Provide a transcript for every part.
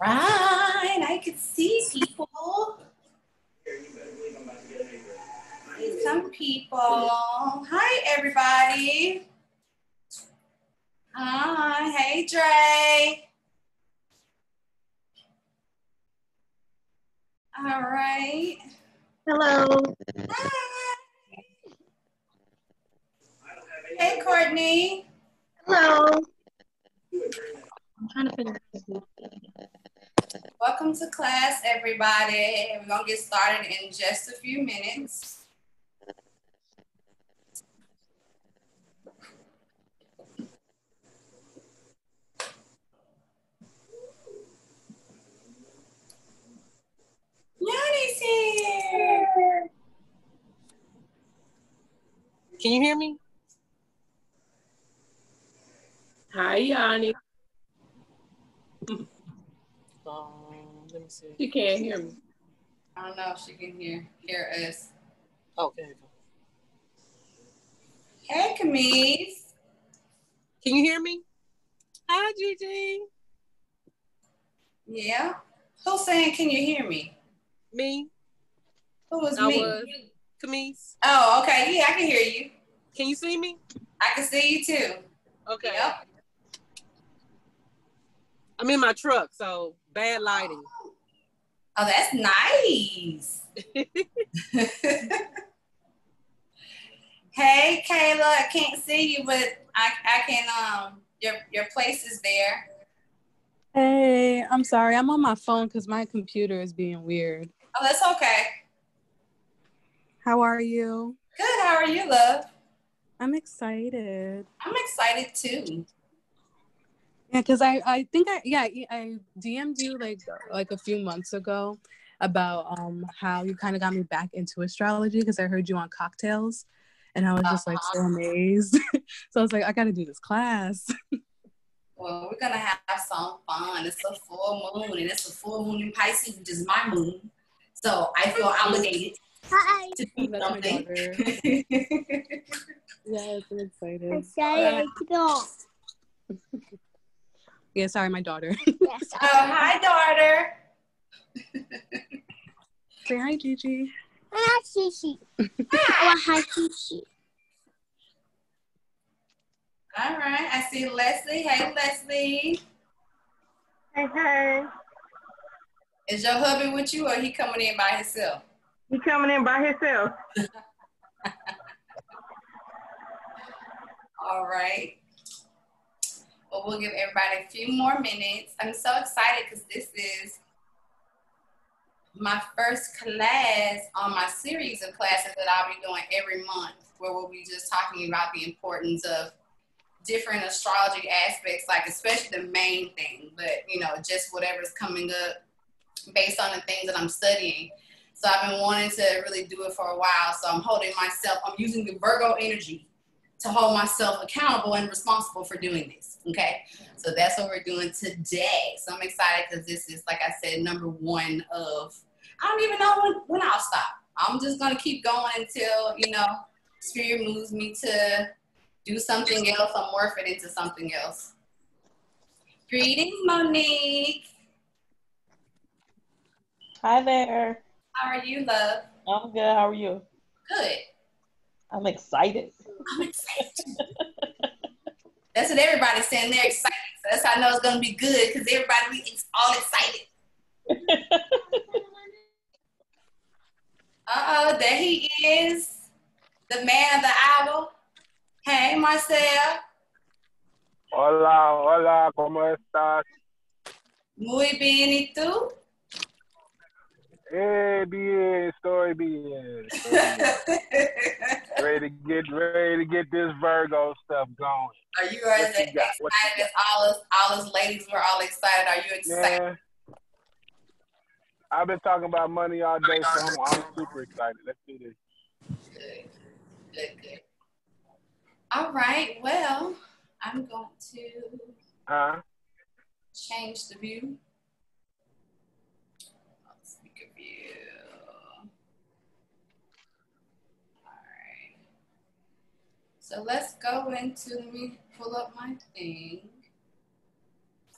right, I could see people. Some people. Hi, everybody. Hi, hey, Dre. All right. Hello. Hi. Hey, Courtney. Hello. I'm trying to figure this out. Welcome to class, everybody. We're going to get started in just a few minutes. Yanni's here. Can you hear me? Hi, Yanni. Let me see. She can't hear me. I don't know if she can hear us. Okay. Hey, Camise. Can you hear me? Hi, Gigi. Yeah. Who's saying, can you hear me? Me. Who was I me? was Camise. Oh, okay. Yeah, I can hear you. Can you see me? I can see you too. Okay. Yep. I'm in my truck, so bad lighting. Oh, that's nice. Hey, Kayla, I can't see you, but I can, your place is there. Hey, I'm sorry. I'm on my phone because my computer is being weird. Oh, that's okay. How are you? Good. How are you, love? I'm excited. I'm excited too. Yeah, because I think I DM'd you like a few months ago about how you kind of got me back into astrology because I heard you on Cocktails and I was just like so amazed. So I was like, I got to do this class. Well, we're gonna have some fun. It's a full moon, and it's a full moon in Pisces, which is my moon. So I feel obligated to do That's something. my daughter. Yes, I'm excited. Yeah, sorry, my daughter. Oh, hi, daughter. Say hi, Gigi. Hi, Gigi. Hi, Gigi. All right, I see Leslie. Hey, Leslie. Hey. Is your hubby with you, or he coming in by himself? He coming in by himself. All right. Well, we'll give everybody a few more minutes. I'm so excited because this is my first class on my series of classes that I'll be doing every month, where we'll be just talking about the importance of different astrology aspects, like especially the main thing, but just whatever's coming up based on the things that I'm studying. So I've been wanting to really do it for a while. So I'm using the Virgo energy to hold myself accountable and responsible for doing this. Okay. So that's what we're doing today. So I'm excited because this is, like I said, number one of, I don't even know when I'll stop. I'm just going to keep going until, Spirit moves me to do something else or morph it into something else. Greetings, Monique. Hi there. How are you, love? I'm good. How are you? Good. I'm excited. I'm excited. That's what everybody's saying. They're excited. So that's how I know it's going to be good because everybody is all excited. Uh-oh, there he is. The man of the hour. Hey, Marcel. Hola, ¿cómo estás? Muy bien, ¿y tú? Bien, estoy bien. ready to get this Virgo stuff going. Are you as excited as all us ladies were all excited? Are you excited? Yeah. I've been talking about money all day, so I'm super excited. Let's do this. Good. All right, well, I'm going to change the view. Speaker view. All right. So let's go into, let me pull up my thing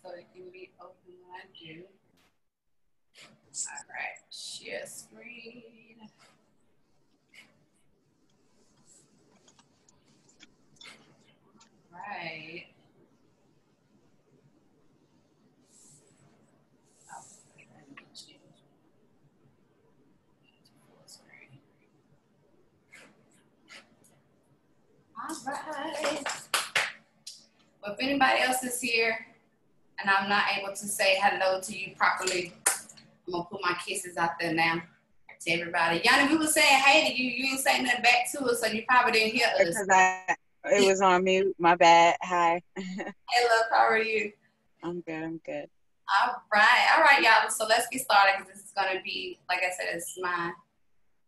so it can be open when I do. All right, share screen. Right. All right. Well, if anybody else is here and I'm not able to say hello to you properly, I'm gonna put my kisses out there now to everybody. Yanni, we were saying hey to you. You didn't say nothing back to us, so you probably didn't hear us. Because it was on mute. My bad. Hi. Hey, love, how are you? I'm good. I'm good. All right, y'all. So let's get started because this is gonna be, like I said, it's my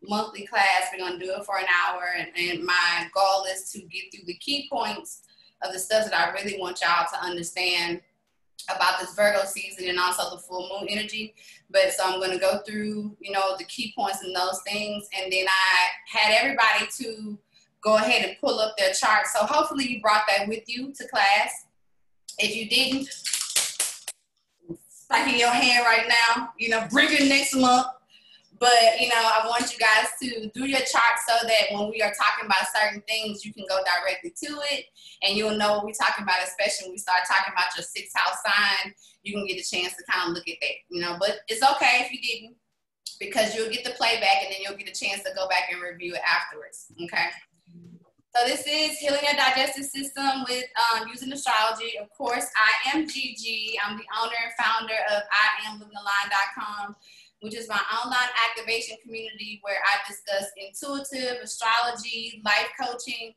monthly class. We're gonna do it for an hour, and my goal is to get through the key points of the stuff that I really want y'all to understand about this Virgo season and also the full moon energy. But so I'm going to go through, you know, the key points and those things. And then I had everybody to go ahead and pull up their chart. So hopefully you brought that with you to class. If you didn't, it's like in your hand right now, you know, bring it next month. But, you know, I want you guys to do your chart so that when we are talking about certain things, you can go directly to it and you'll know what we're talking about, especially when we start talking about your 6th house sign. You can get a chance to kind of look at that, you know, but it's okay if you didn't, because you'll get the playback and then you'll get a chance to go back and review it afterwards, okay? So this is Healing Your Digestive System with using astrology. Of course, I am Gigi. I'm the owner and founder of IamLivingTheLine.com, which is my online activation community where I discuss intuitive astrology, life coaching,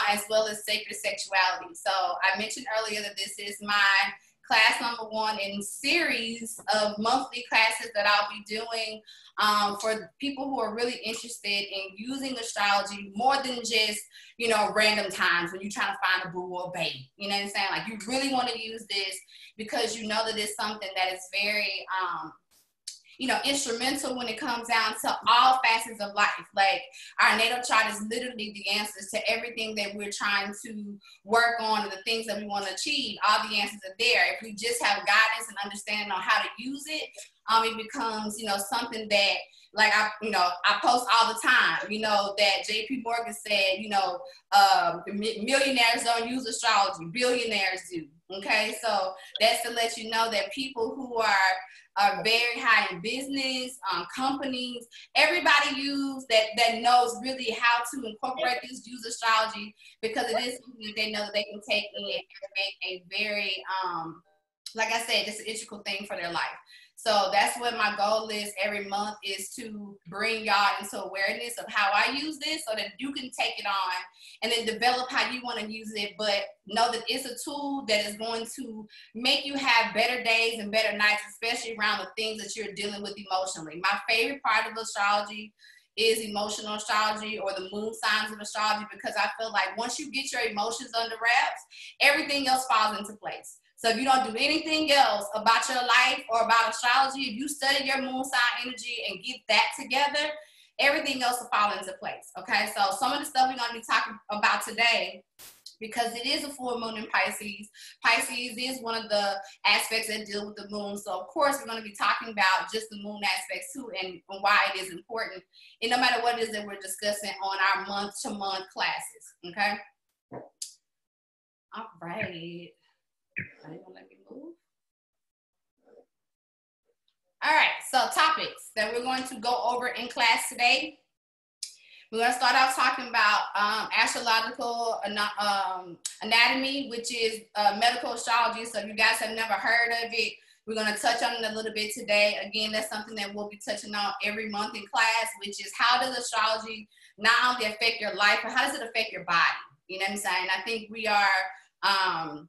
as well as sacred sexuality. So I mentioned earlier that this is my class number 1 in series of monthly classes that I'll be doing for people who are really interested in using astrology more than just, you know, random times when you're trying to find a boo or a babe. You know what I'm saying? Like, you really want to use this because you know that it's something that is very, you know, instrumental when it comes down to all facets of life. Like, our natal chart is literally the answers to everything that we're trying to work on and the things that we want to achieve. All the answers are there. If we just have guidance and understanding on how to use it, it becomes, you know, something that, like, I post all the time, you know, that J.P. Morgan said, you know, millionaires don't use astrology, billionaires do. Okay, so that's to let you know that people who are very high in business, companies, everybody that knows really how to incorporate this, use astrology, because it is something that they know that they can take in and make a very, like I said, it's an integral thing for their life. So that's what my goal is every month, is to bring y'all into awareness of how I use this so that you can take it on and then develop how you want to use it, but know that it's a tool that is going to make you have better days and better nights, especially around the things that you're dealing with emotionally. My favorite part of astrology is emotional astrology, or the moon signs of astrology, because I feel like once you get your emotions under wraps, everything else falls into place. So if you don't do anything else about your life or about astrology, if you study your moon sign energy and get that together, everything else will fall into place, okay? So some of the stuff we're going to be talking about today, because it is a full moon in Pisces. Pisces is one of the aspects that deal with the moon. So, of course, we're going to be talking about just the moon aspects, too, and why it is important. And no matter what it is that we're discussing on our month-to-month classes, okay? All right. Are you gonna let me move? All right, so topics that we're going to go over in class today. We're going to start out talking about astrological anatomy, which is medical astrology. So if you guys have never heard of it, we're going to touch on it a little bit today. Again, that's something that we'll be touching on every month in class, which is how does astrology not only affect your life, but how does it affect your body? You know what I'm saying? I think we are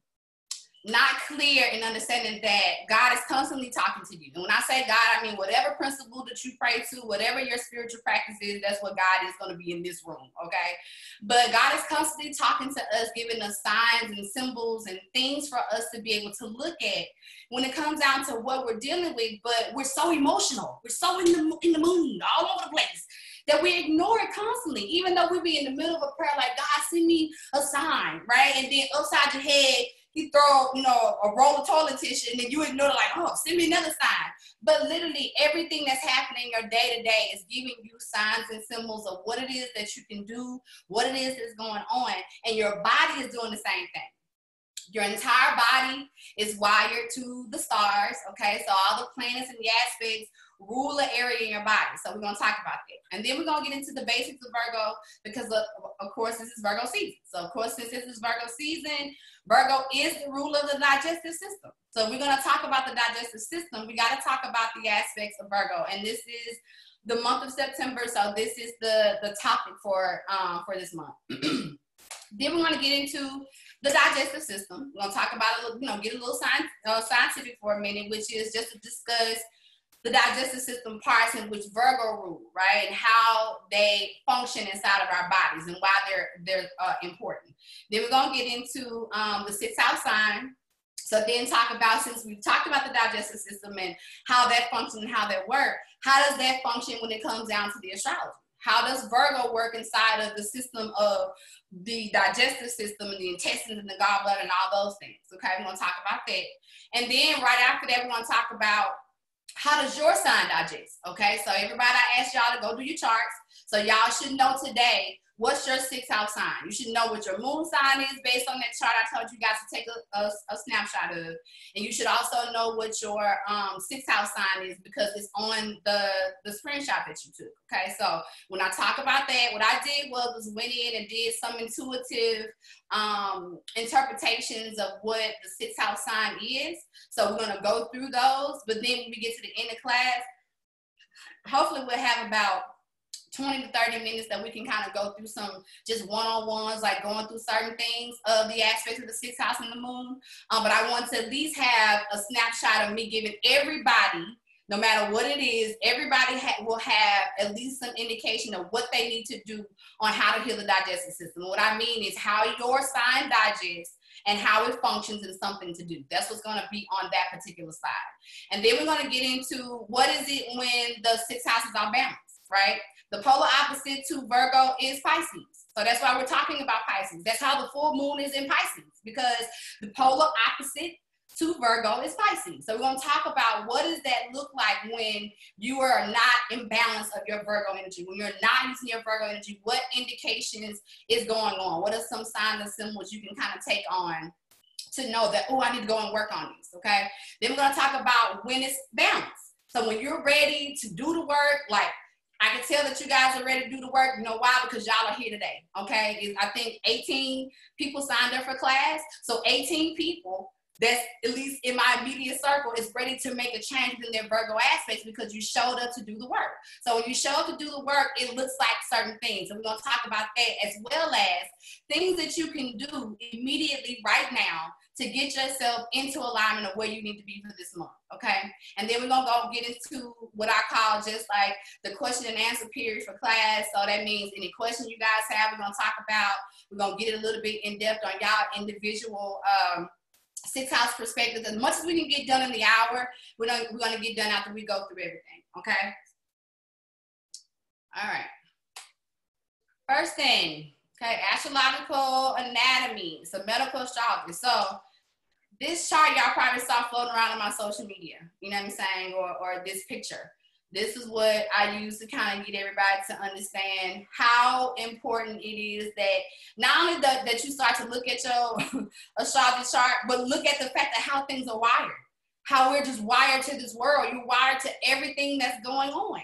not clear in understanding that God is constantly talking to you. And when I say God, I mean whatever principle that you pray to, whatever your spiritual practice is, that's what God is going to be in this room, okay? But God is constantly talking to us, giving us signs and symbols and things for us to be able to look at when it comes down to what we're dealing with. But we're so emotional. We're so in the mood, all over the place, that we ignore it constantly, even though we be in the middle of a prayer like, God, send me a sign, right? And then upside your head, he throw, you know, a roll of toilet tissue and then you ignore it like, oh, send me another sign. But literally everything that's happening in your day-to-day is giving you signs and symbols of what it is that you can do, what it is that's going on, and your body is doing the same thing. Your entire body is wired to the stars, okay? So all the planets and the aspects rule an area in your body. So we're going to talk about that. And then we're going to get into the basics of Virgo because, of course, this is Virgo season. So, of course, since this is Virgo season, Virgo is the ruler of the digestive system. So we're going to talk about the digestive system. We got to talk about the aspects of Virgo. And this is the month of September, so this is the topic for this month. Then we're going to get into the digestive system. We're going to talk about it, you know, get a little scientific for a minute, which is just to discuss the digestive system parts in which Virgo rule, right, and how they function inside of our bodies and why they're important. Then we're going to get into the sixth house sign. So then talk about, since we've talked about the digestive system and how that functions and how that works, how does that function when it comes down to the astrology? How does Virgo work inside of the system of the digestive system and the intestines and the gallbladder and all those things? Okay, we're going to talk about that. And then right after that, we're going to talk about how does your sign digest? Okay, so everybody, I asked y'all to go do your charts. So y'all should know today, what's your sixth house sign? You should know what your moon sign is based on that chart I told you guys to take a snapshot of. And you should also know what your sixth house sign is because it's on the screenshot that you took. Okay, so when I talk about that, what I did was went in and did some intuitive interpretations of what the sixth house sign is. So we're going to go through those. But then when we get to the end of class, hopefully we'll have about 20 to 30 minutes that we can kind of go through some just one-on-ones, like going through certain things of the aspects of the sixth house and the moon. But I want to at least have a snapshot of me giving everybody, no matter what it is, everybody will have at least some indication of what they need to do on how to heal the digestive system. What I mean is how your sign digests and how it functions is something to do. That's what's going to be on that particular side. And then we're going to get into what is it when the sixth houses are balanced, right? The polar opposite to Virgo is Pisces. So that's why we're talking about Pisces. That's how the full moon is in Pisces, because the polar opposite to Virgo is Pisces. So we're going to talk about what does that look like when you are not in balance of your Virgo energy, when you're not using your Virgo energy, what indications is going on? What are some signs and symbols you can kind of take on to know that, oh, I need to go and work on these, okay? Then we're going to talk about when it's balanced. So when you're ready to do the work, like, I can tell that you guys are ready to do the work. You know why? Because y'all are here today, okay? I think 18 people signed up for class. So 18 people that's, at least in my immediate circle, is ready to make a change in their Virgo aspects because you showed up to do the work. So when you show up to do the work, it looks like certain things. And we're going to talk about that, as well as things that you can do immediately right now to get yourself into alignment of where you need to be for this month, okay? And then we're going to go get into what I call just like the question and answer period for class. So that means any question you guys have, we're going to talk about. We're going to get a little bit in depth on y'all individual sixth house perspective. As much as we can get done in the hour, we're going to get done after we go through everything, okay? All right. First thing, okay, astrological anatomy. It's a medical astrology. So this chart y'all probably saw floating around on my social media, you know what I'm saying, or this picture. This is what I use to kind of get everybody to understand how important it is that not only that you start to look at your astrology chart, but look at the fact that how things are wired, how we're just wired to this world. You're wired to everything that's going on,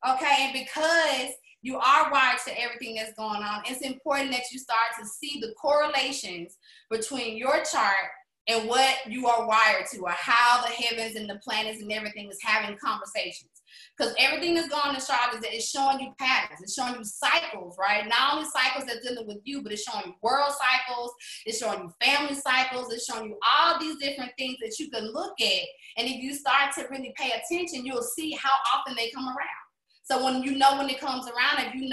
okay? And because you are wired to everything that's going on, it's important that you start to see the correlations between your chart and what you are wired to, or how the heavens and the planets and everything is having conversations. Because everything that's going on in astrology is showing you patterns. It's showing you cycles, right? Not only cycles that's dealing with you, but it's showing you world cycles. It's showing you family cycles. It's showing you all these different things that you can look at. And if you start to really pay attention, you'll see how often they come around. So when it comes around, if you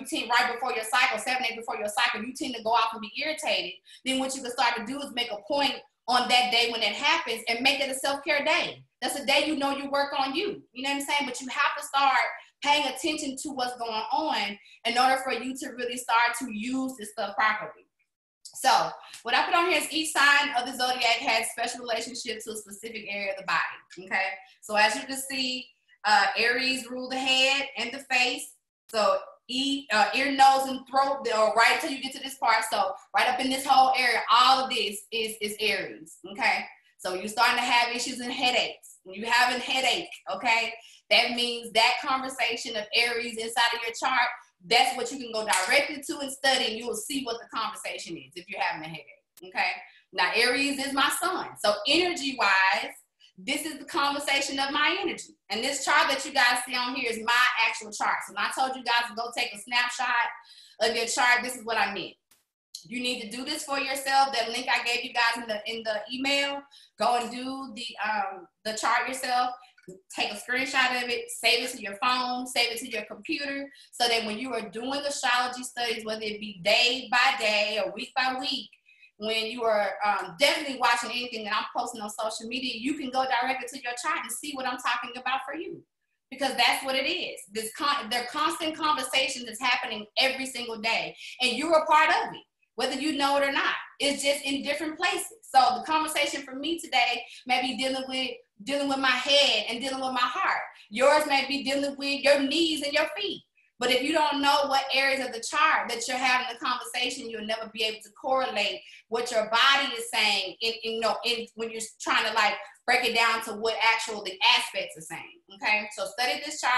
tend right before your cycle, 7 days before your cycle, you tend to go off and be irritated, then what you can start to do is make a point on that day when it happens and make it a self-care day. That's a day you work on you. You know what I'm saying? But you have to start paying attention to what's going on in order for you to really start to use this stuff properly. So what I put on here is each sign of the zodiac has special relationship to a specific area of the body, okay? So as you can see, Aries rule the head and the face. So ear, nose, and throat, or right until you get to this part. So right up in this whole area, all of this is Aries, okay? So you're starting to have issues and headaches. When you have a headache, okay, that means that conversation of Aries inside of your chart, that's what you can go directly to and study, and you will see what the conversation is if you're having a headache, okay? Now, Aries is my sun. So energy-wise, this is the conversation of my energy. And this chart that you guys see on here is my actual chart. So when I told you guys to go take a snapshot of your chart, this is what I meant. You need to do this for yourself. That link I gave you guys in the email, go and do the chart yourself. Take a screenshot of it, save it to your phone, save it to your computer, so that when you are doing astrology studies, whether it be day by day or week by week, when you are definitely watching anything that I'm posting on social media, you can go directly to your chart and see what I'm talking about for you. Because that's what it is. They're constant conversations that's happening every single day, and you're a part of it, whether you know it or not. It's just in different places. So the conversation for me today may be dealing with my head and dealing with my heart. Yours may be dealing with your knees and your feet. But if you don't know what areas of the chart that you're having the conversation, you'll never be able to correlate what your body is saying when you're trying to like break it down to what actual the aspects are saying, okay? So study this chart.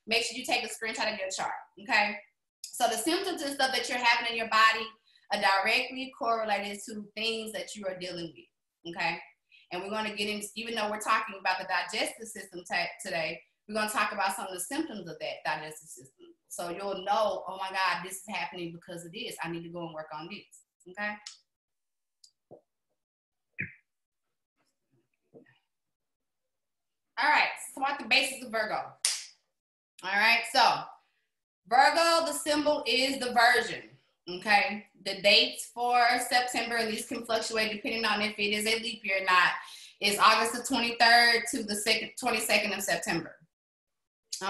Make sure you take a screenshot of your chart, okay? So the symptoms and stuff that you're having in your body are directly correlated to things that you are dealing with, okay? And we're going to get into, even though we're talking about the digestive system today, we're going to talk about some of the symptoms of that digestive system. So you'll know, oh my God, this is happening because of this. I need to go and work on this, okay? All right, so what the basics of Virgo. All right, so Virgo, the symbol is the Virgin, okay? The dates for September, and these can fluctuate depending on if it is a leap year or not, is August the 23rd to the 22nd of September.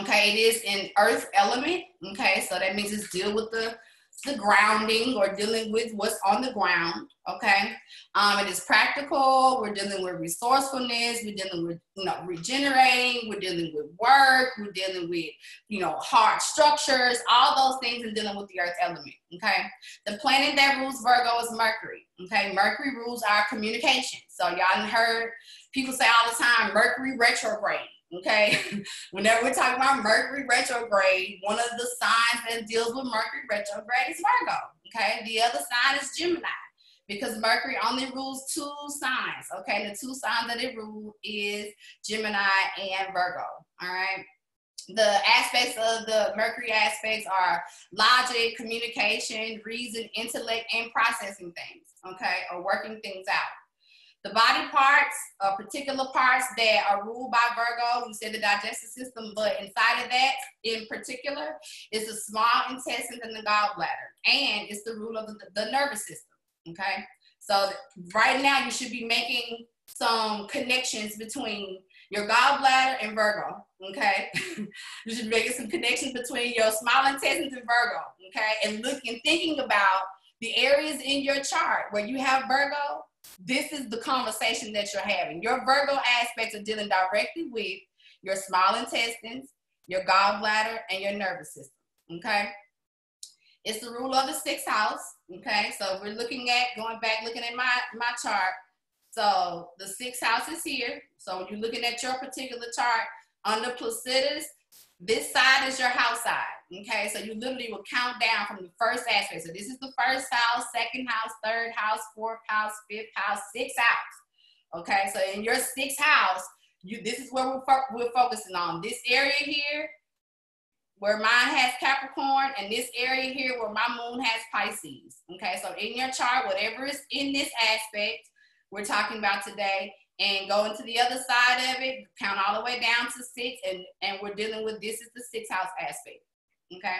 Okay, it is in earth element, okay? So that means it's deal with the grounding or dealing with what's on the ground, okay? It is practical. We're dealing with resourcefulness. We're dealing with, regenerating. We're dealing with work. We're dealing with, hard structures, all those things, and dealing with the earth element, okay? The planet that rules Virgo is Mercury, okay? Mercury rules our communication. So y'all heard people say all the time, Mercury retrograde. Okay, whenever we're talking about Mercury retrograde, one of the signs that deals with Mercury retrograde is Virgo. Okay, the other sign is Gemini, because Mercury only rules two signs. Okay, the two signs that it rules is Gemini and Virgo. All right, the aspects of the Mercury aspects are logic, communication, reason, intellect, and processing things. Okay, or working things out. The body parts, particular parts that are ruled by Virgo, we said the digestive system, but inside of that in particular is the small intestines and the gallbladder, and it's the rule of the nervous system, okay? So right now you should be making some connections between your gallbladder and Virgo, okay? You should be making some connections between your small intestines and Virgo, okay? And thinking about the areas in your chart where you have Virgo. This is the conversation that you're having. Your Virgo aspects are dealing directly with your small intestines, your gallbladder, and your nervous system, okay? It's the rule of the sixth house, okay? So we're looking at my chart. So the sixth house is here. So when you're looking at your particular chart, under Placidus, this side is your house side, okay? So you literally will count down from the first aspect. So this is the first house, second house, third house, fourth house, fifth house, sixth house, okay? So in your sixth house, this is where we're focusing on. This area here, where mine has Capricorn, and this area here where my moon has Pisces, okay? So in your chart, whatever is in this aspect we're talking about today, and go into the other side of it, count all the way down to 6, and we're dealing with, this is the sixth house aspect, okay?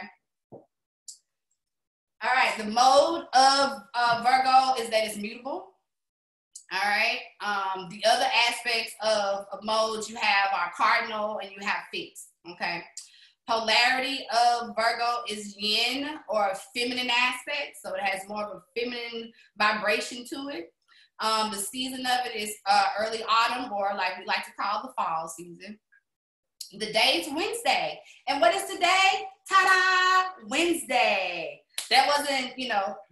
All right, the mode of Virgo is that it's mutable, all right? The other aspects of modes you have are cardinal and you have fixed, okay? polarity of Virgo is yin, or a feminine aspect. So it has more of a feminine vibration to it. The season of it is early autumn, or like we like to call the fall season. The day is Wednesday. And what is today? Ta-da! Wednesday. That wasn't,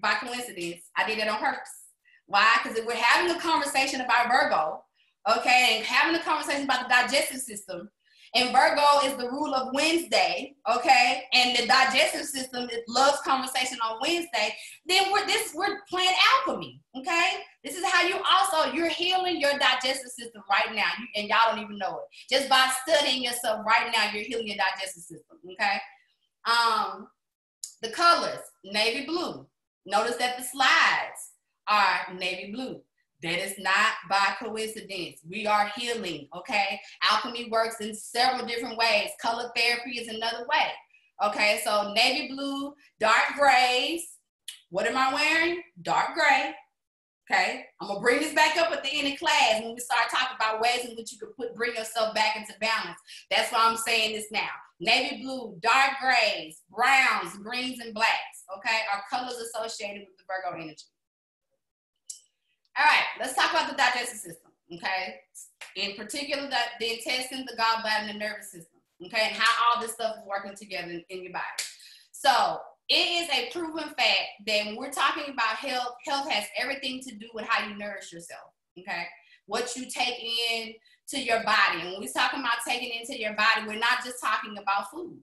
by coincidence. I did it on purpose. Why? Because if we're having a conversation about Virgo, okay, and having a conversation about the digestive system, and Virgo is the rule of Wednesday, okay, and the digestive system, it loves conversation on Wednesday, then we're playing alchemy, okay? This is how you're healing your digestive system right now, and y'all don't even know it. Just by studying yourself right now, you're healing your digestive system, okay? The colors, navy blue. Notice that the slides are navy blue. That is not by coincidence. We are healing, okay? Alchemy works in several different ways. Color therapy is another way, okay? So navy blue, dark grays. What am I wearing? Dark gray, okay? I'm gonna bring this back up at the end of class when we start talking about ways in which you can bring yourself back into balance. That's why I'm saying this now. Navy blue, dark grays, browns, greens, and blacks, okay, are colors associated with the Virgo energy. All right, let's talk about the digestive system, okay? In particular, the intestines, the gallbladder, and the nervous system, okay? And how all this stuff is working together in your body. So it is a proven fact that when we're talking about health, health has everything to do with how you nourish yourself, okay? What you take in to your body. And when we're talking about taking into your body, we're not just talking about food.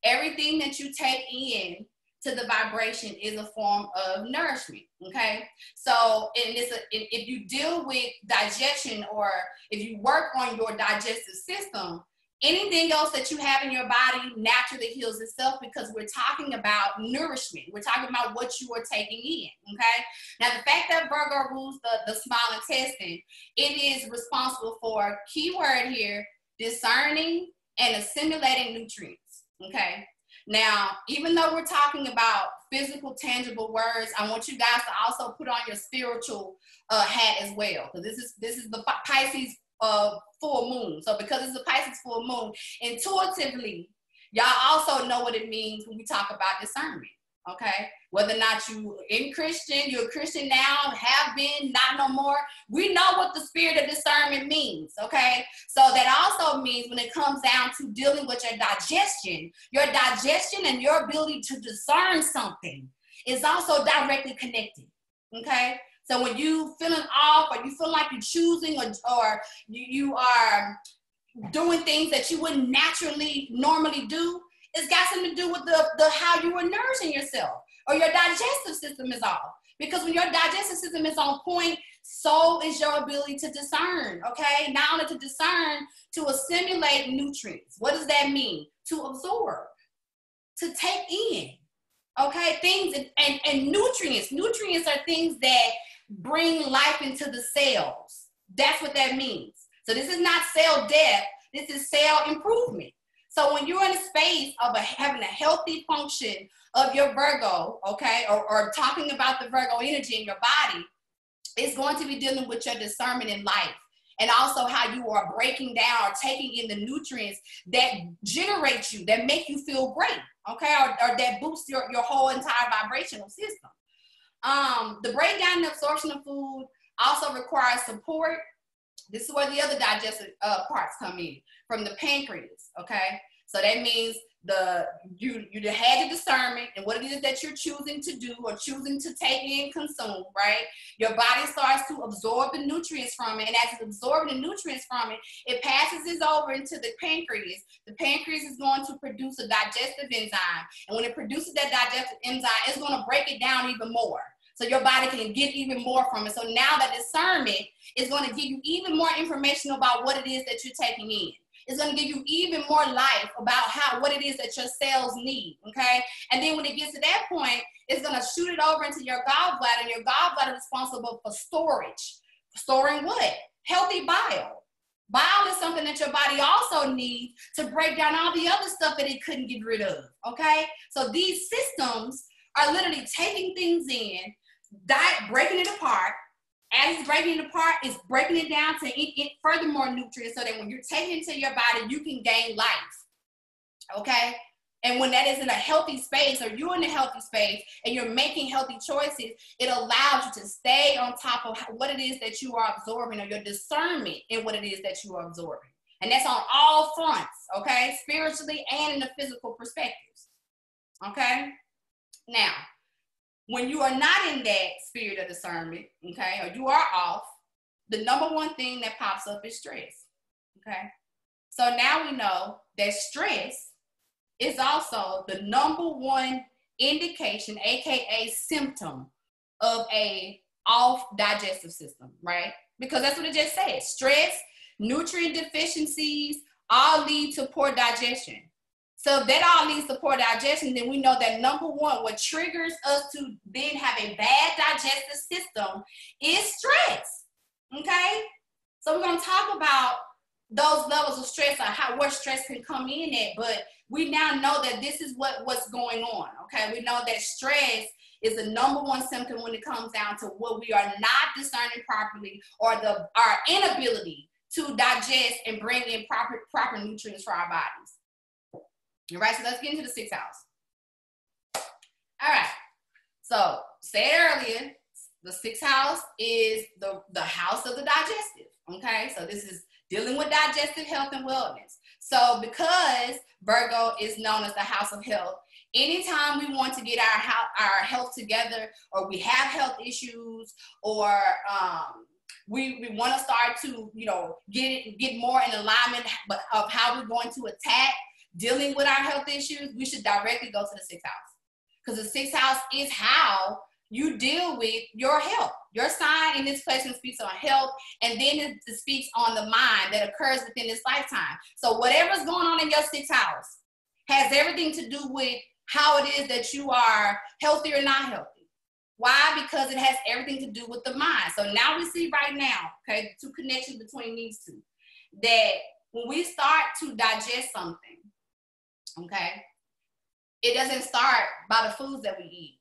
Everything that you take in to the vibration is a form of nourishment, okay? So if you deal with digestion, or if you work on your digestive system, anything else that you have in your body naturally heals itself, because we're talking about nourishment. We're talking about what you are taking in, okay? Now, the fact that Virgo rules the small intestine, it is responsible for, keyword here, discerning and assimilating nutrients, okay? Now, even though we're talking about physical, tangible words, I want you guys to also put on your spiritual hat as well, because this is the Pisces full moon. So because it's a Pisces full moon, intuitively, y'all also know what it means when we talk about discernment, okay? Whether or not you're a Christian now, have been, not no more, we know what the spirit of discernment means, okay? So that also means when it comes down to dealing with your digestion and your ability to discern something is also directly connected, okay? So when you feeling off, or you feel like you're choosing, or you are doing things that you wouldn't normally do, it's got something to do with the how you are nourishing yourself, or your digestive system is off. Because when your digestive system is on point, so is your ability to discern, okay? Not only to discern, to assimilate nutrients. What does that mean? To absorb, to take in, okay? Things and nutrients. Nutrients are things that bring life into the cells. That's what that means. So this is not cell death. This is cell improvement. So when you're in a space of having a healthy function of your Virgo, okay, or talking about the Virgo energy in your body, it's going to be dealing with your discernment in life, and also how you are breaking down or taking in the nutrients that generate you, that make you feel great, okay, or that boost your whole entire vibrational system. The breakdown and absorption of food also requires support. This is where the other digestive parts come in, from the pancreas, okay? So that means you had the discernment and what it is that you're choosing to do or choosing to take in, consume, right? Your body starts to absorb the nutrients from it, and as it's absorbing the nutrients from it, it passes it over into the pancreas. The pancreas is going to produce a digestive enzyme, and when it produces that digestive enzyme, it's going to break it down even more, so your body can get even more from it. So now that discernment is going to give you even more information about what it is that you're taking in. It's going to give you even more life about what it is that your cells need, okay? And then when it gets to that point, it's going to shoot it over into your gallbladder, and your gallbladder is responsible for storage. Storing what? Healthy bile. Bile is something that your body also needs to break down all the other stuff that it couldn't get rid of, okay? So these systems are literally taking things in, breaking it apart. As it's breaking it apart, it's breaking it down to eat furthermore nutrients, so that when you're taking it into your body, you can gain life, okay? And when that is in a healthy space, or you're in a healthy space and you're making healthy choices, it allows you to stay on top of what it is that you are absorbing, or your discernment in what it is that you are absorbing. And that's on all fronts, okay? Spiritually and in the physical perspectives, okay? Now, when you are not in that spirit of discernment, okay, or you are off, the number one thing that pops up is stress, okay? So now we know that stress is also the number one indication, AKA symptom of a off digestive system, right? Because that's what it just said. Stress, nutrient deficiencies, all lead to poor digestion. So if that all leads to poor digestion, then we know that number one, what triggers us to then have a bad digestive system is stress, okay? So we're gonna talk about those levels of stress, or where stress can come in at, but we now know that this is what's going on, okay? We know that stress is the number one symptom when it comes down to what we are not discerning properly, or our inability to digest and bring in proper nutrients for our bodies. All right, so let's get into the sixth house. All right, so said earlier, the sixth house is the house of the digestive, okay? So this is dealing with digestive health and wellness. So because Virgo is known as the house of health, anytime we want to get our health together, or we have health issues, or we want to start to, get more in alignment of how we're going to attack dealing with our health issues, we should directly go to the sixth house. Because the sixth house is how you deal with your health. Your sign in this question speaks on health, and then it speaks on the mind that occurs within this lifetime. So whatever's going on in your sixth house has everything to do with how it is that you are healthy or not healthy. Why? Because it has everything to do with the mind. So now we see right now, okay, the two connections between these two, that when we start to digest something, okay, it doesn't start by the foods that we eat.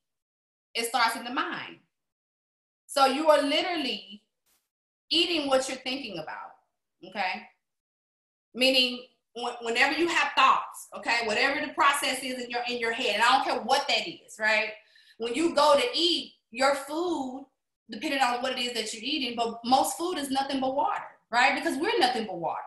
It starts in the mind. So you are literally eating what you're thinking about, okay? Meaning whenever you have thoughts, okay, whatever the process is in your head, and I don't care what that is, right? When you go to eat your food, depending on what it is that you're eating, but most food is nothing but water, right? Because we're nothing but water.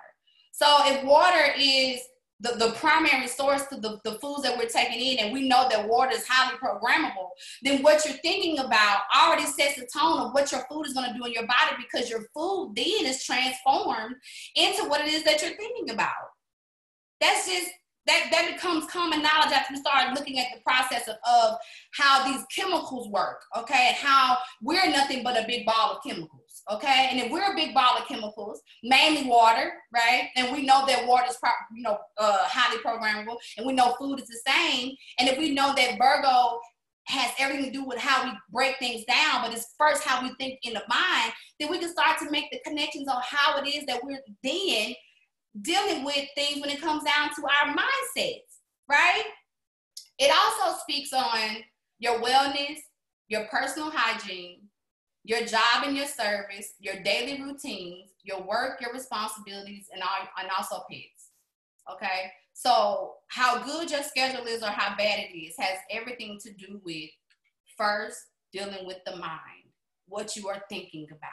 So if water is the primary source to the foods that we're taking in, and we know that water is highly programmable, then what you're thinking about already sets the tone of what your food is going to do in your body, because your food then is transformed into what it is that you're thinking about. That's just, that becomes common knowledge after we start looking at the process of how these chemicals work, okay, and how we're nothing but a big ball of chemicals. Okay, and if we're a big ball of chemicals, mainly water, right? And we know that water is, highly programmable, and we know food is the same. And if we know that Virgo has everything to do with how we break things down, but it's first how we think in the mind, then we can start to make the connections on how it is that we're then dealing with things when it comes down to our mindsets, right? It also speaks on your wellness, your personal hygiene, your job and your service, your daily routines, your work, your responsibilities, and also pets, okay? So how good your schedule is or how bad it is has everything to do with, first, dealing with the mind, what you are thinking about.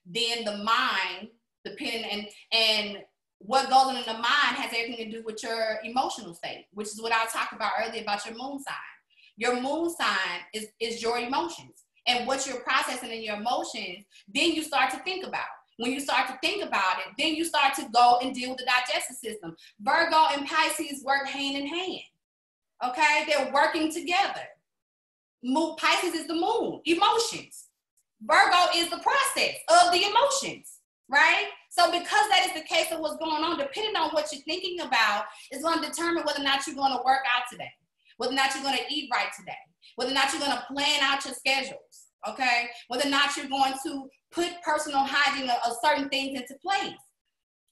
Then the mind, depending, and what goes on in the mind has everything to do with your emotional state, which is what I talked about earlier about your moon sign. Your moon sign is your emotions. And what you're processing in your emotions, then you start to think about. When you start to think about it, then you start to go and deal with the digestive system. Virgo and Pisces work hand in hand, okay? They're working together. Pisces is the moon, emotions. Virgo is the process of the emotions, right? So because that is the case of what's going on, depending on what you're thinking about, is going to determine whether or not you're going to work out today, whether or not you're going to eat right today, whether or not you're going to plan out your schedules, okay? Whether or not you're going to put personal hygiene of certain things into place.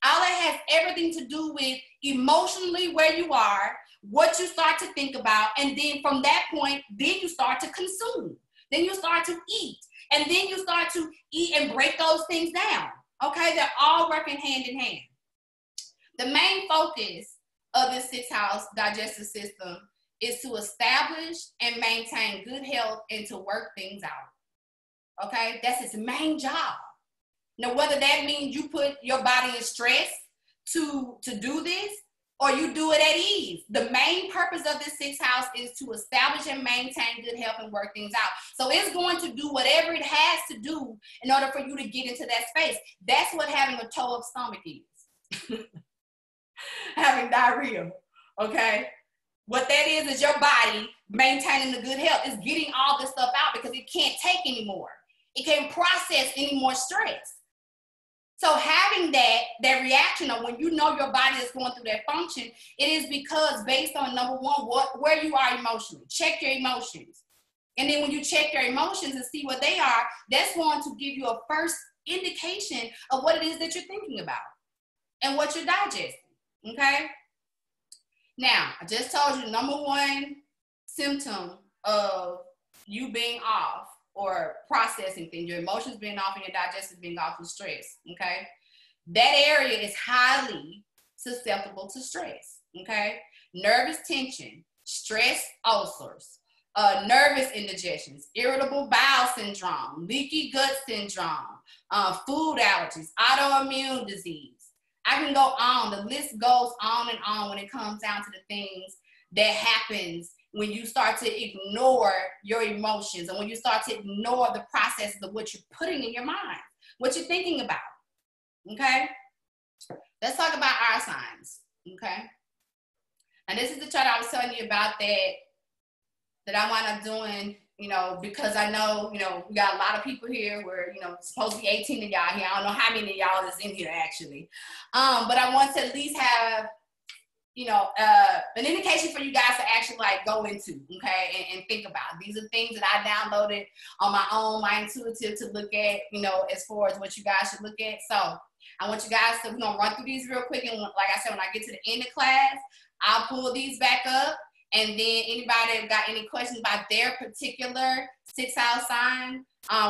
All that has everything to do with emotionally where you are, what you start to think about, and then from that point, then you start to consume. Then you start to eat, and then you start to eat and break those things down, okay? They're all working hand in hand. The main focus of this sixth house digestive system is to establish and maintain good health and to work things out. Okay, that's its main job. Now, whether that means you put your body in stress to do this, or you do it at ease. The main purpose of this sixth house is to establish and maintain good health and work things out. So it's going to do whatever it has to do in order for you to get into that space. That's what having a toe-up stomach is. Having diarrhea, okay? What that is your body maintaining the good health. It's getting all this stuff out because it can't take anymore. It can't process any more stress. So having that reaction of when you know your body is going through that function, it is because based on number one, where you are emotionally. Check your emotions. And then when you check your emotions and see what they are, that's going to give you a first indication of what it is that you're thinking about and what you're digesting, okay? Now, I just told you the number one symptom of you being off or processing things, your emotions being off and your digestive being off is stress, okay? That area is highly susceptible to stress, okay? Nervous tension, stress ulcers, nervous indigestions, irritable bowel syndrome, leaky gut syndrome, food allergies, autoimmune disease. I can go on. The list goes on and on when it comes down to the things that happens when you start to ignore your emotions and when you start to ignore the processes of what you're putting in your mind, what you're thinking about, okay? Let's talk about our signs, okay? And this is the chart I was telling you about that I wound up doing, you know, because I know, you know, we got a lot of people here where, you know, supposed to be 18 of y'all here. I don't know how many of y'all is in here actually. But I want to at least have, you know, an indication for you guys to actually like go into, okay, and think about. These are things that I downloaded on my own, my intuitive to look at, you know, as far as what you guys should look at. So I want you guys to, we're gonna run through these real quick. And like I said, when I get to the end of class, I'll pull these back up. And then anybody that got any questions about their particular sixth house sign,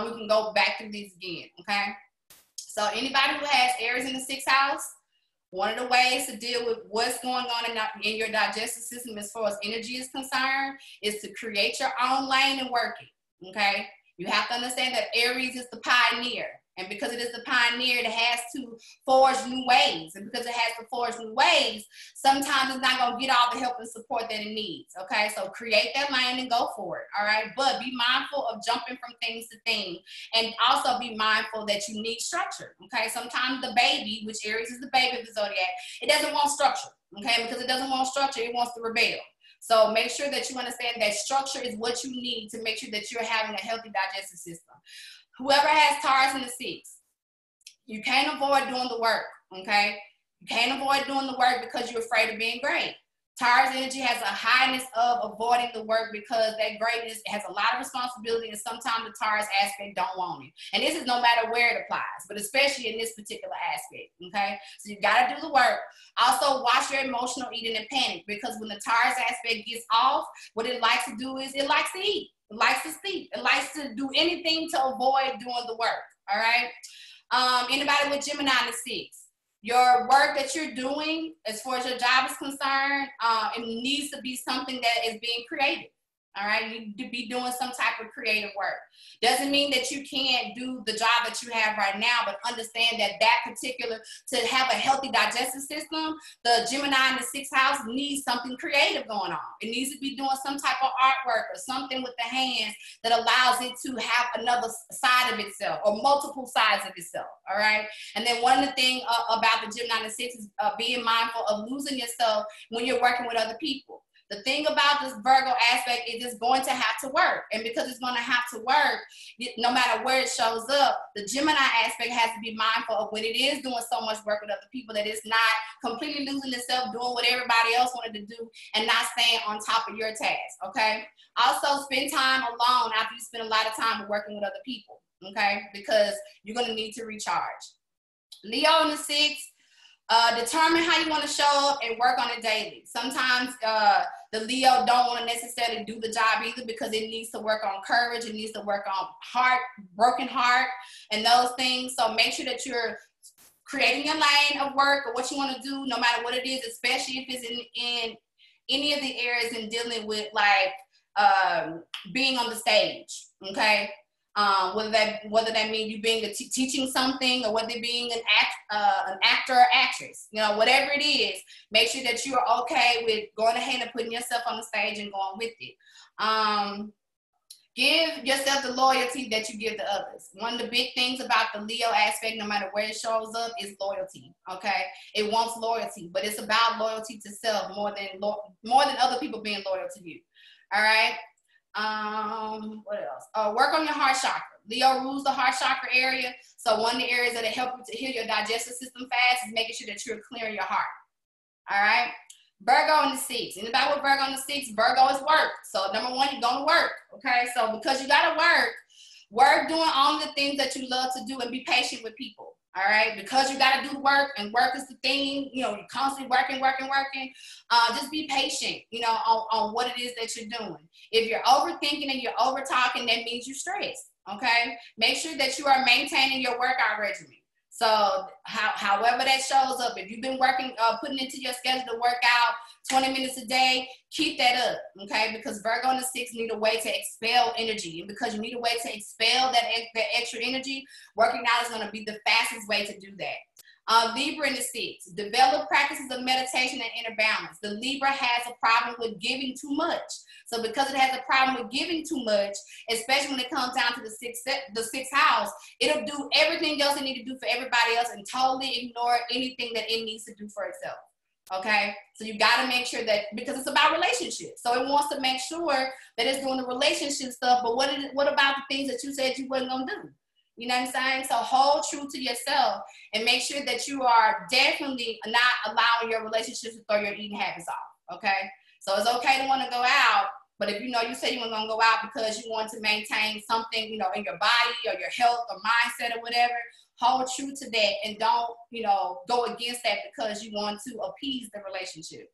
we can go back through these again, okay? So anybody who has Aries in the sixth house, one of the ways to deal with what's going on in your digestive system as far as energy is concerned is to create your own lane and work it, okay? You have to understand that Aries is the pioneer. And because it is the pioneer, it has to forge new ways. And because it has to forge new ways, sometimes it's not going to get all the help and support that it needs, okay? So create that lane and go for it, all right? But be mindful of jumping from things to things. And also be mindful that you need structure, okay? Sometimes the baby, which Aries is the baby of the zodiac, it doesn't want structure, okay? Because it doesn't want structure, it wants to rebel. So make sure that you understand that structure is what you need to make sure that you're having a healthy digestive system. Whoever has Taurus in the sixth, you can't avoid doing the work, okay? You can't avoid doing the work because you're afraid of being great. Taurus energy has a highness of avoiding the work because that greatness has a lot of responsibility and sometimes the Taurus aspect don't want it. And this is no matter where it applies, but especially in this particular aspect, okay? So you gotta do the work. Also, watch your emotional eating and panic because when the Taurus aspect gets off, what it likes to do is it likes to eat. It likes to sleep. It likes to do anything to avoid doing the work, all right? Anybody with Gemini in the sixth? Your work that you're doing, as far as your job is concerned, it needs to be something that is being creative. All right, you need to be doing some type of creative work. Doesn't mean that you can't do the job that you have right now, but understand that particular, to have a healthy digestive system, the Gemini in the sixth house needs something creative going on. It needs to be doing some type of artwork or something with the hands that allows it to have another side of itself or multiple sides of itself, all right? And then one of the things about the Gemini in the sixth is being mindful of losing yourself when you're working with other people. The thing about this Virgo aspect is it's going to have to work. And because it's going to have to work, no matter where it shows up, the Gemini aspect has to be mindful of when it is doing so much work with other people that it's not completely losing itself, doing what everybody else wanted to do, and not staying on top of your task, okay? Also, spend time alone after you spend a lot of time working with other people, okay? Because you're going to need to recharge. Leo in the sixth. Determine how you want to show up and work on it daily. Sometimes the Leo don't want to necessarily do the job either because it needs to work on courage, it needs to work on heart, broken heart, and those things. So make sure that you're creating your lane of work or what you want to do, no matter what it is, especially if it's in any of the areas in dealing with like being on the stage, okay? Whether that means you being teaching something, or whether it being an actor or actress, you know, whatever it is, make sure that you are okay with going ahead and putting yourself on the stage and going with it. Give yourself the loyalty that you give to others. One of the big things about the Leo aspect, no matter where it shows up, is loyalty. Okay, it wants loyalty, but it's about loyalty to self more than other people being loyal to you. All right. What else? Work on your heart chakra. Leo rules the heart chakra area. So one of the areas that help you to heal your digestive system fast is making sure that you're clearing your heart. All right. Virgo in the 6. Anybody with Virgo in the 6? Virgo is work. So number one, you're going to work. Okay. So because you got to work doing all the things that you love to do, and be patient with people. All right. Because you got to do the work, and work is the thing, you know, you're constantly working. Just be patient, you know, on what it is that you're doing. If you're overthinking and you're over talking, that means you're stressed. Okay. Make sure that you are maintaining your workout regimen. So however that shows up, if you've been working, putting into your schedule to work out 20 minutes a day, keep that up, okay? Because Virgo and the 6 need a way to expel energy. And because you need a way to expel that extra energy, working out is going to be the fastest way to do that. Libra in the 6, develop practices of meditation and inner balance. The Libra has a problem with giving too much. So because it has a problem with giving too much, especially when it comes down to the sixth house, it'll do everything else it needs to do for everybody else and totally ignore anything that it needs to do for itself. Okay, so you got to make sure that, because it's about relationships, so it wants to make sure that it's doing the relationship stuff. But what about the things that you said you wasn't gonna do? You know what I'm saying? So hold true to yourself and make sure that you are definitely not allowing your relationships to throw your eating habits off. Okay, so it's okay to want to go out, but if you know you say you weren't gonna go out because you want to maintain something, you know, in your body or your health or mindset or whatever, hold true to that and don't, you know, go against that because you want to appease the relationship.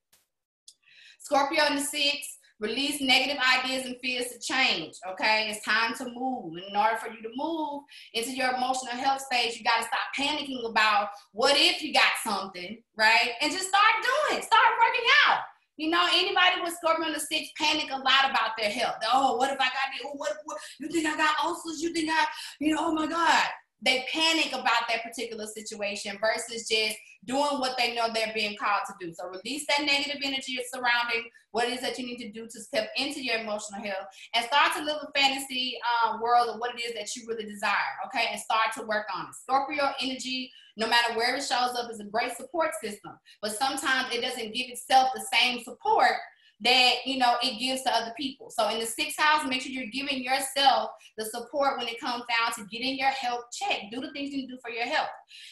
Scorpio in the 6, release negative ideas and fears to change, okay? It's time to move. And in order for you to move into your emotional health stage, you got to stop panicking about what if you got something, right? And just start doing it. Start working out. You know, anybody with Scorpio in the 6 panic a lot about their health. Oh, what if I got this? What you think I got ulcers? You think oh my God. They panic about that particular situation versus just doing what they know they're being called to do. So release that negative energy surrounding what it is that you need to do to step into your emotional health and start to live a fantasy world of what it is that you really desire, okay? And start to work on it. Scorpio energy, no matter where it shows up, is a great support system. But sometimes it doesn't give itself the same support that, you know, it gives to other people. So in the 6th house, make sure you're giving yourself the support when it comes down to getting your health checked. Do the things you can do for your health.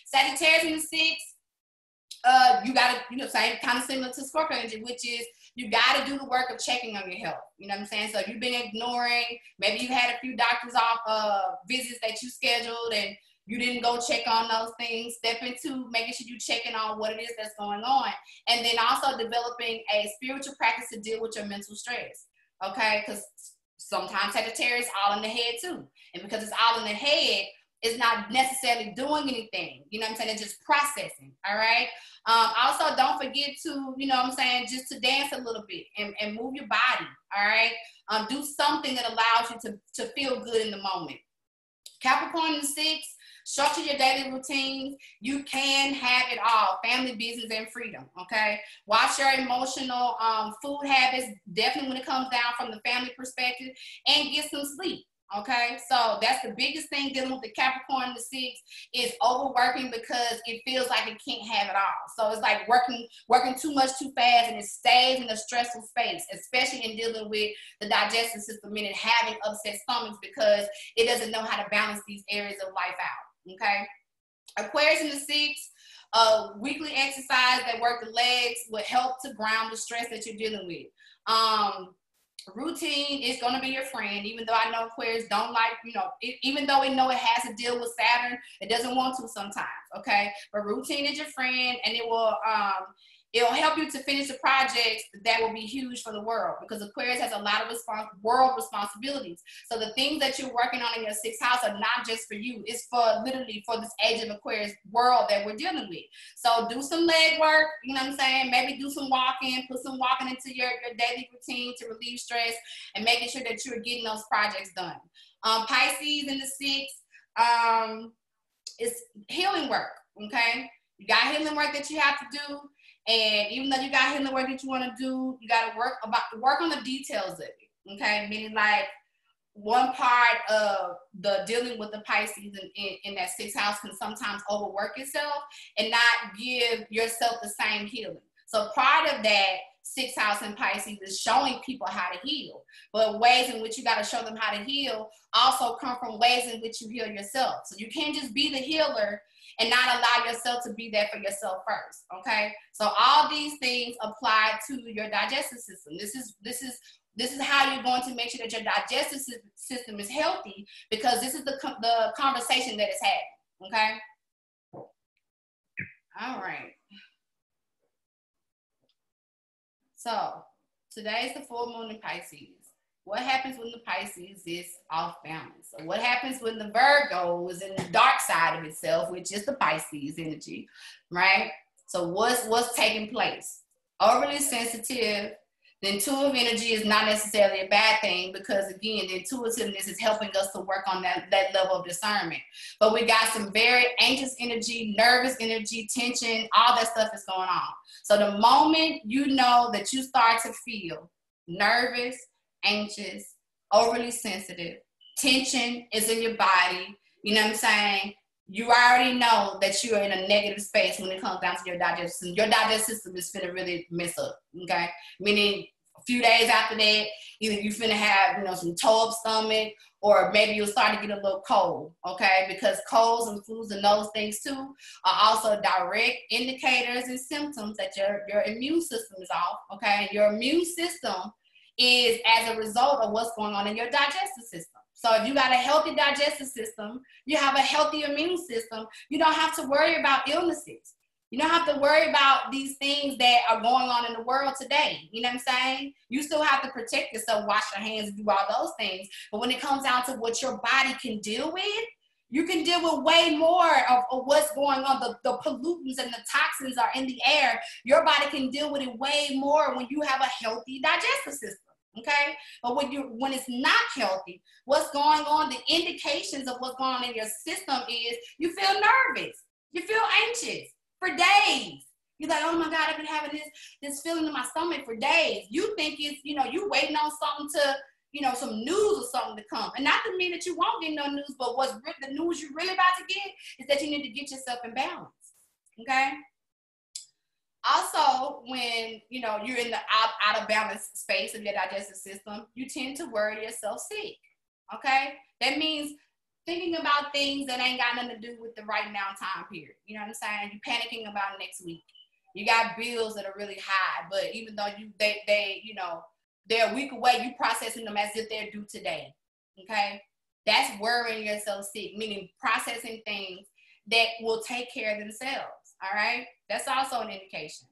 Sagittarius in the 6, you got to, you know, same kind of similar to Scorpio energy, which is you got to do the work of checking on your health. You know what I'm saying? So you've been ignoring, maybe you had a few doctors off visits that you scheduled and you didn't go check on those things. Step into making sure you're checking on what it is that's going on. And then also developing a spiritual practice to deal with your mental stress, okay? Because sometimes Sagittarius all in the head too. And because it's all in the head, it's not necessarily doing anything. You know what I'm saying? It's just processing, all right? Also, don't forget to, you know what I'm saying, just to dance a little bit and move your body, all right? Do something that allows you to feel good in the moment. Capricorn in the 6, structure your daily routines. You can have it all: family, business, and freedom, okay? Watch your emotional food habits, definitely when it comes down from the family perspective, and get some sleep, okay? So that's the biggest thing dealing with the Capricorn in the 6 is overworking because it feels like it can't have it all. So it's like working too much too fast, and it stays in a stressful space, especially in dealing with the digestive system, meaning having upset stomachs because it doesn't know how to balance these areas of life out. Okay, Aquarius in the 6, weekly exercise that work the legs will help to ground the stress that you're dealing with. Routine is going to be your friend, even though I know Aquarius don't like, you know, even though we know it has to deal with Saturn, it doesn't want to sometimes, okay? But routine is your friend, and it will It'll help you to finish the projects that will be huge for the world, because Aquarius has a lot of world responsibilities. So the things that you're working on in your 6th house are not just for you. It's for literally for this age of Aquarius world that we're dealing with. So do some leg work, you know what I'm saying? Maybe do some walking, put some walking into your daily routine to relieve stress and making sure that you're getting those projects done. Pisces in the 6th, it's healing work, okay? You got healing work that you have to do. And even though you got healing work that you want to do, you got to work on the details of it, okay? Meaning like one part of the dealing with the Pisces in that 6th house can sometimes overwork itself and not give yourself the same healing. So part of that 6th house in Pisces is showing people how to heal, but ways in which you got to show them how to heal also come from ways in which you heal yourself. So you can't just be the healer and not allow yourself to be there for yourself first, okay? So all these things apply to your digestive system. This is how you're going to make sure that your digestive system is healthy, because this is the conversation that is happening, okay? All right. So today is the full moon in Pisces. What happens when the Pisces is off balance? So what happens when the Virgo is in the dark side of itself, which is the Pisces energy, right? So what's taking place? Overly sensitive. The intuitive energy is not necessarily a bad thing, because again, the intuitiveness is helping us to work on that level of discernment. But we got some very anxious energy, nervous energy, tension, all that stuff is going on. So the moment you know that you start to feel nervous, anxious, overly sensitive, tension is in your body, you know what I'm saying? You already know that you are in a negative space when it comes down to your digestive system. Your digestive system is finna really mess up, okay? Meaning a few days after that, either you finna have, some toe up stomach, or maybe you'll start to get a little cold, okay? Because colds and flus and those things too are also direct indicators and symptoms that your immune system is off, okay? Your immune system is as a result of what's going on in your digestive system. So if you got a healthy digestive system, you have a healthy immune system, you don't have to worry about illnesses. You don't have to worry about these things that are going on in the world today. You know what I'm saying? You still have to protect yourself, wash your hands, do all those things. But when it comes down to what your body can deal with, you can deal with way more of what's going on. The pollutants and the toxins are in the air. Your body can deal with it way more when you have a healthy digestive system. Okay, but when it's not healthy, what's going on, the indications of what's going on in your system is you feel nervous, you feel anxious for days. You're like, oh my God, I've been having this feeling in my stomach for days. You think it's, you waiting on something to, some news or something to come. And not to mean that you won't get no news, but the news you're really about to get is that you need to get yourself in balance. Okay. Also, when, you're in the out of balance space of your digestive system, you tend to worry yourself sick, okay? That means thinking about things that ain't got nothing to do with the right now time period. You know what I'm saying? You're panicking about next week. You got bills that are really high, but even though they're a week away, you processing them as if they're due today, okay? That's worrying yourself sick, meaning processing things that will take care of themselves, all right? That's also an indication.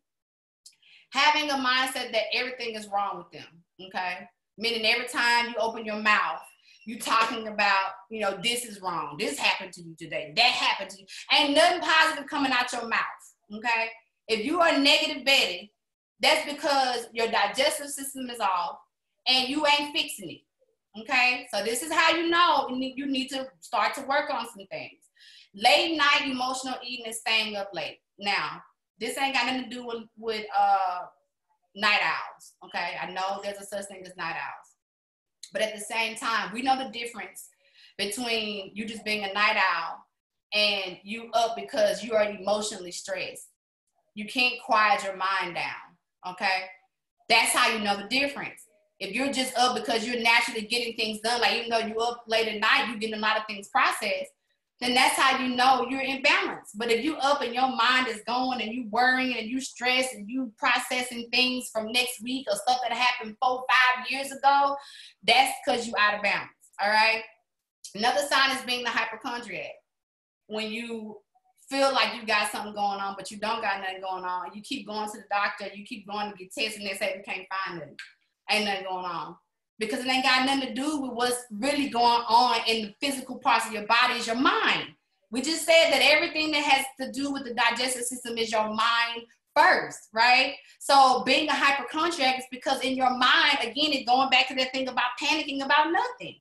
Having a mindset that everything is wrong with them, okay? Meaning every time you open your mouth, you talking about, this is wrong. This happened to you today. That happened to you. Ain't nothing positive coming out your mouth, okay? If you are negative Betty, that's because your digestive system is off and you ain't fixing it, okay? So this is how you know you need to start to work on some things. Late night emotional eating and staying up late. Now, this ain't got nothing to do with night owls, okay? I know there's a such thing as night owls. But at the same time, we know the difference between you just being a night owl and you up because you are emotionally stressed. You can't quiet your mind down, okay? That's how you know the difference. If you're just up because you're naturally getting things done, like even though you're up late at night, you're getting a lot of things processed, then that's how you know you're in balance. But if you up and your mind is going and you worrying and you stressed and you processing things from next week or stuff that happened 4-5 years ago, that's because you out of balance, all right? Another sign is being the hypochondriac. When you feel like you got something going on, but you don't got nothing going on. You keep going to the doctor, you keep going to get tested, and they say we can't find it. Ain't nothing going on. Because it ain't got nothing to do with what's really going on in the physical parts of your body is your mind. We just said that everything that has to do with the digestive system is your mind first, right? So being a hypochondriac is because in your mind, again, it's going back to that thing about panicking about nothing.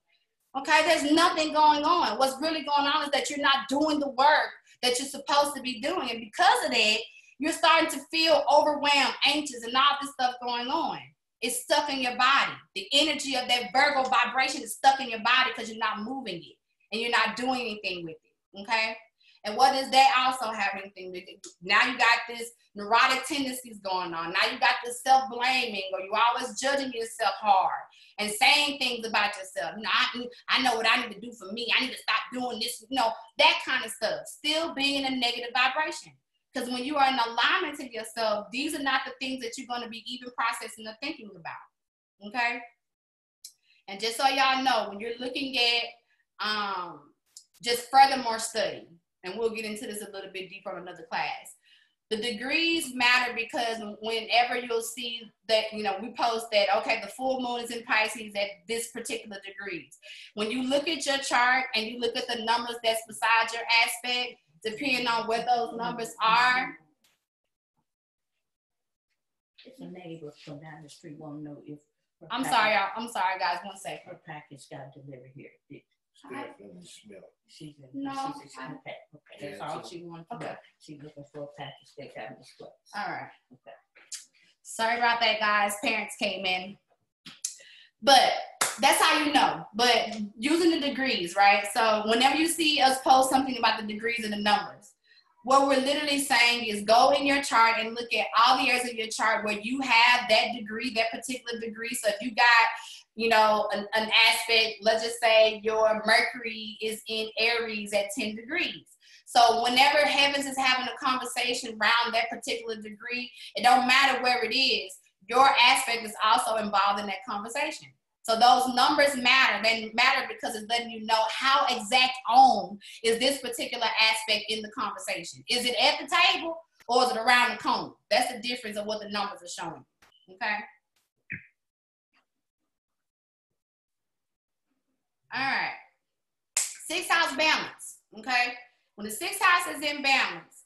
Okay, there's nothing going on. What's really going on is that you're not doing the work that you're supposed to be doing. And because of that, you're starting to feel overwhelmed, anxious, and all this stuff going on. It's stuck in your body. The energy of that Virgo vibration is stuck in your body because you're not moving it and you're not doing anything with it, okay? And what does that also have anything with it? Now you got this neurotic tendencies going on. Now you got this self-blaming, or you always judging yourself hard and saying things about yourself. You know, I know what I need to do for me. I need to stop doing this, you know, that kind of stuff. Still being in a negative vibration. Because when you are in alignment to yourself, these are not the things that you're going to be even processing or thinking about, okay? And just so y'all know, when you're looking at just furthermore study, and we'll get into this a little bit deeper in another class, the degrees matter because whenever you'll see that, you know, we post that, okay, the full moon is in Pisces at this particular degrees. When you look at your chart and you look at the numbers that's beside your aspect, depending on what those numbers are. It's a neighbor from down the street want to know if. I'm sorry, y'all. I'm sorry, guys. 1 second. Her package got delivered here. She's no. Okay. That's all she wanted to know. She's looking for a package they got misplaced. All right. Okay. Sorry about that, guys. Parents came in. But that's how you know. But using the degrees, right? So whenever you see us post something about the degrees and the numbers, what we're literally saying is go in your chart and look at all the areas of your chart where you have that degree, that particular degree. So if you got, you know, an aspect, let's just say your Mercury is in Aries at 10 degrees. So whenever Heavens is having a conversation around that particular degree, it don't matter where it is, your aspect is also involved in that conversation. So those numbers matter. They matter because it's letting you know how exact on is this particular aspect in the conversation. Is it at the table or is it around the corner? That's the difference of what the numbers are showing. Okay. All right. 6th house balance. Okay. When the 6th house is in balance,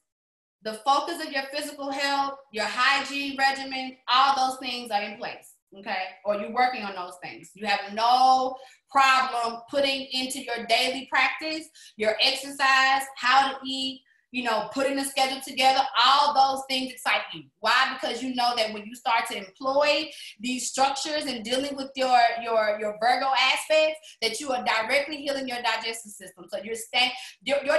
the focus of your physical health, your hygiene regimen, all those things are in place. Okay, or you're working on those things. You have no problem putting into your daily practice, your exercise, how to eat, you know, putting a schedule together. All those things excite you. Why? Because you know that when you start to employ these structures and dealing with your Virgo aspects, that you are directly healing your digestive system. So your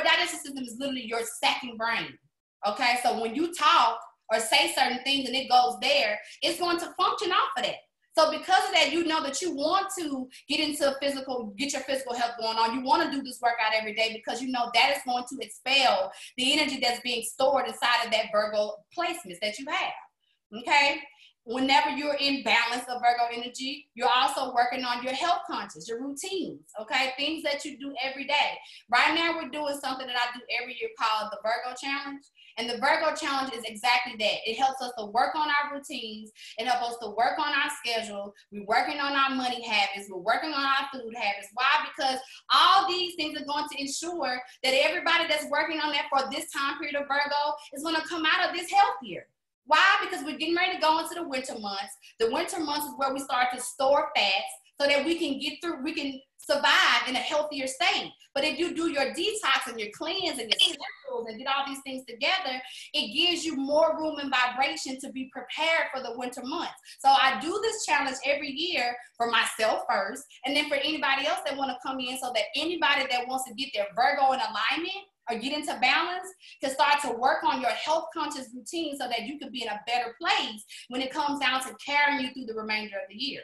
digestive system is literally your second brain. Okay, so when you talk or say certain things and it goes there, it's going to function off of that. So because of that, you know that you want to get your physical health going on. You want to do this workout every day because you know that is going to expel the energy that's being stored inside of that Virgo placements that you have, okay? Whenever you're in balance of Virgo energy, you're also working on your health conscious, your routines, okay? Things that you do every day. Right now, we're doing something that I do every year called the Virgo Challenge. And the Virgo Challenge is exactly that. It helps us to work on our routines. It helps us to work on our schedule. We're working on our money habits. We're working on our food habits. Why? Because all these things are going to ensure that everybody that's working on that for this time period of Virgo is going to come out of this healthier. Why? Because we're getting ready to go into the winter months. The winter months is where we start to store fats so that we can get through, we can survive in a healthier state. But if you do your detox and your cleanse and your essentials and get all these things together, it gives you more room and vibration to be prepared for the winter months. So I do this challenge every year for myself first, and then for anybody else that want to come in, so that anybody that wants to get their Virgo in alignment or get into balance can start to work on your health conscious routine so that you can be in a better place when it comes down to carrying you through the remainder of the year,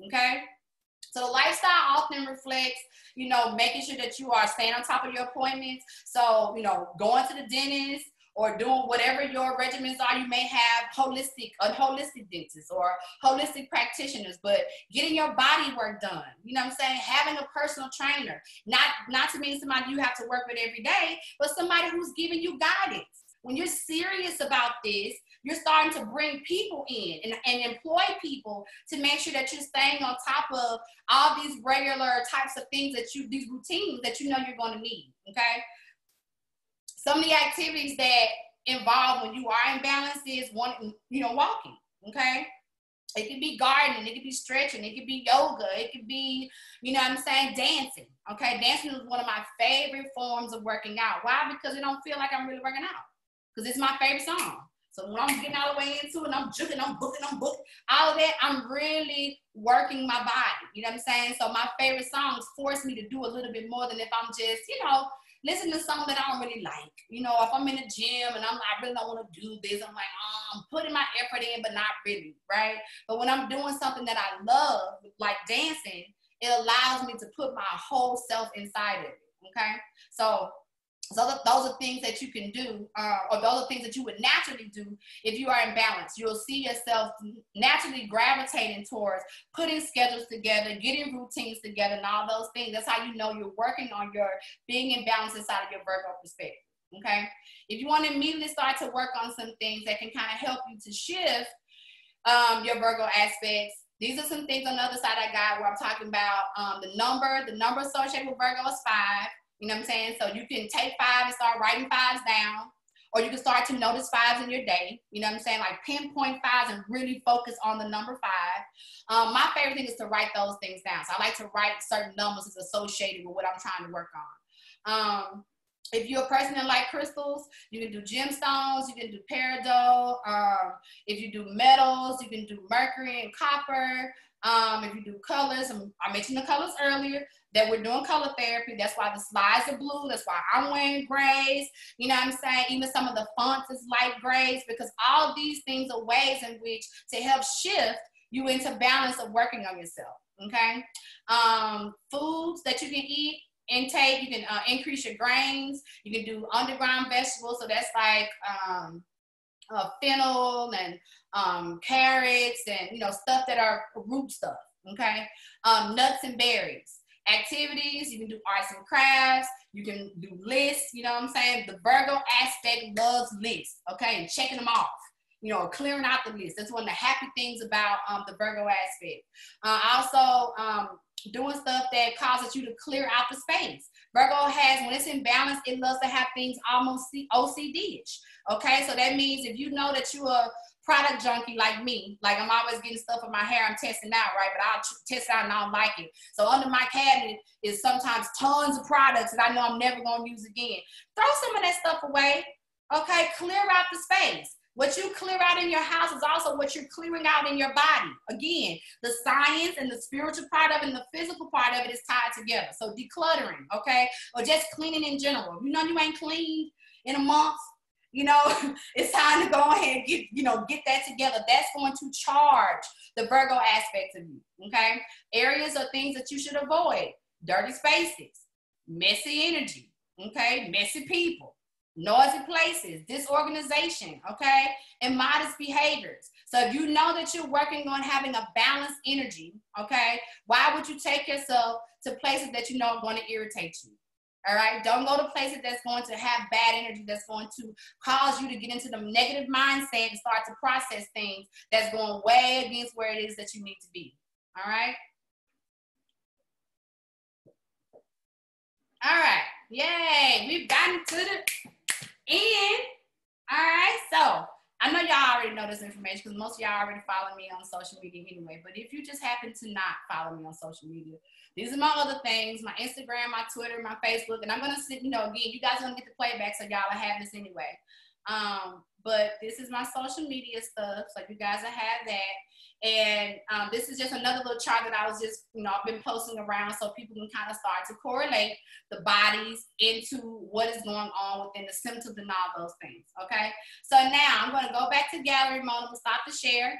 okay? So the lifestyle often reflects, you know, making sure that you are staying on top of your appointments. So, you know, going to the dentist or doing whatever your regimens are. You may have holistic dentists or holistic practitioners, but getting your body work done, you know what I'm saying? Having a personal trainer, not to mean somebody you have to work with every day, but somebody who's giving you guidance. When you're serious about this, you're starting to bring people in and employ people to make sure that you're staying on top of all these regular types of things these routines that you know you're going to need, okay? Some of the activities that involve when you are in balance is walking, okay? It could be gardening, it could be stretching, it could be yoga, it could be, dancing, okay? Dancing is one of my favorite forms of working out. Why? Because it don't feel like I'm really working out. Because it's my favorite song. So when I'm getting all the way into it, and I'm juking, I'm booking, all of that, I'm really working my body. You know what I'm saying? So my favorite songs force me to do a little bit more than if I'm just, listening to something that I don't really like. If I'm in the gym and I really don't want to do this, I'm like, I'm putting my effort in, but not really, right? But when I'm doing something that I love, like dancing, it allows me to put my whole self inside of it, okay? So those are things that you can do, or those are things that you would naturally do if you are in balance. You'll see yourself naturally gravitating towards putting schedules together, getting routines together, and all those things. That's how you know you're working on your being in balance inside of your Virgo perspective, okay? If you want to immediately start to work on some things that can kind of help you to shift your Virgo aspects, these are some things on the other side I got where I'm talking about the number associated with Virgo is 5. You know what I'm saying? So you can take 5 and start writing 5s down, or you can start to notice 5s in your day. You know what I'm saying? Like pinpoint 5s and really focus on the number 5. My favorite thing is to write those things down. So I like to write certain numbers that's associated with what I'm trying to work on. If you're a person that like crystals, you can do gemstones, you can do peridot. If you do metals, you can do mercury and copper. If you do colors, I mentioned the colors earlier, that we're doing color therapy. That's why the slides are blue. That's why I'm wearing grays. You know what I'm saying? Even some of the fonts is light grays, because all these things are ways in which to help shift you into balance of working on yourself, okay? Foods that you can eat, intake, you can increase your grains. You can do underground vegetables. So that's like fennel and carrots and, stuff that are root stuff, okay? Nuts and berries. Activities, you can do arts and crafts, you can do lists, you know what I'm saying? The Virgo aspect loves lists, okay? And checking them off, clearing out the list. That's one of the happy things about the Virgo aspect. Also, doing stuff that causes you to clear out the space. Virgo has, when it's in balance, it loves to have things almost OCD-ish, okay? So that means if you know that you're a product junkie like me, like I'm always getting stuff in my hair I'm testing out, right? But I'll test out and I don't like it. So under my cabinet is sometimes tons of products that I know I'm never going to use again. Throw some of that stuff away, okay? Clear out the space. What you clear out in your house is also what you're clearing out in your body. Again, the science and the spiritual part of it and the physical part of it is tied together. So decluttering, okay? Or just cleaning in general. You ain't cleaned in a month, it's time to go ahead and get that together. That's going to charge the Virgo aspects of you, okay? Areas or things that you should avoid. Dirty spaces, messy energy, okay? Messy people, noisy places, disorganization, okay? And modest behaviors. So if you know that you're working on having a balanced energy, okay, why would you take yourself to places that are going to irritate you? All right, don't go to places that's going to have bad energy, that's going to cause you to get into the negative mindset and start to process things that's going way against where it is that you need to be. All right. All right, yay, we've gotten to the end. All right, so I know y'all already know this information because most of y'all already follow me on social media anyway, but if you just happen to not follow me on social media, these are my other things, my Instagram, my Twitter, my Facebook, and I'm going to sit, again, you guys are going to get the playback, so y'all will have this anyway. But this is my social media stuff, so you guys will have that. And this is just another little chart that I was just, I've been posting around so people can kind of start to correlate the bodies into what is going on within the symptoms and all those things, okay? So now I'm going to go back to gallery mode. I'm going to stop the share.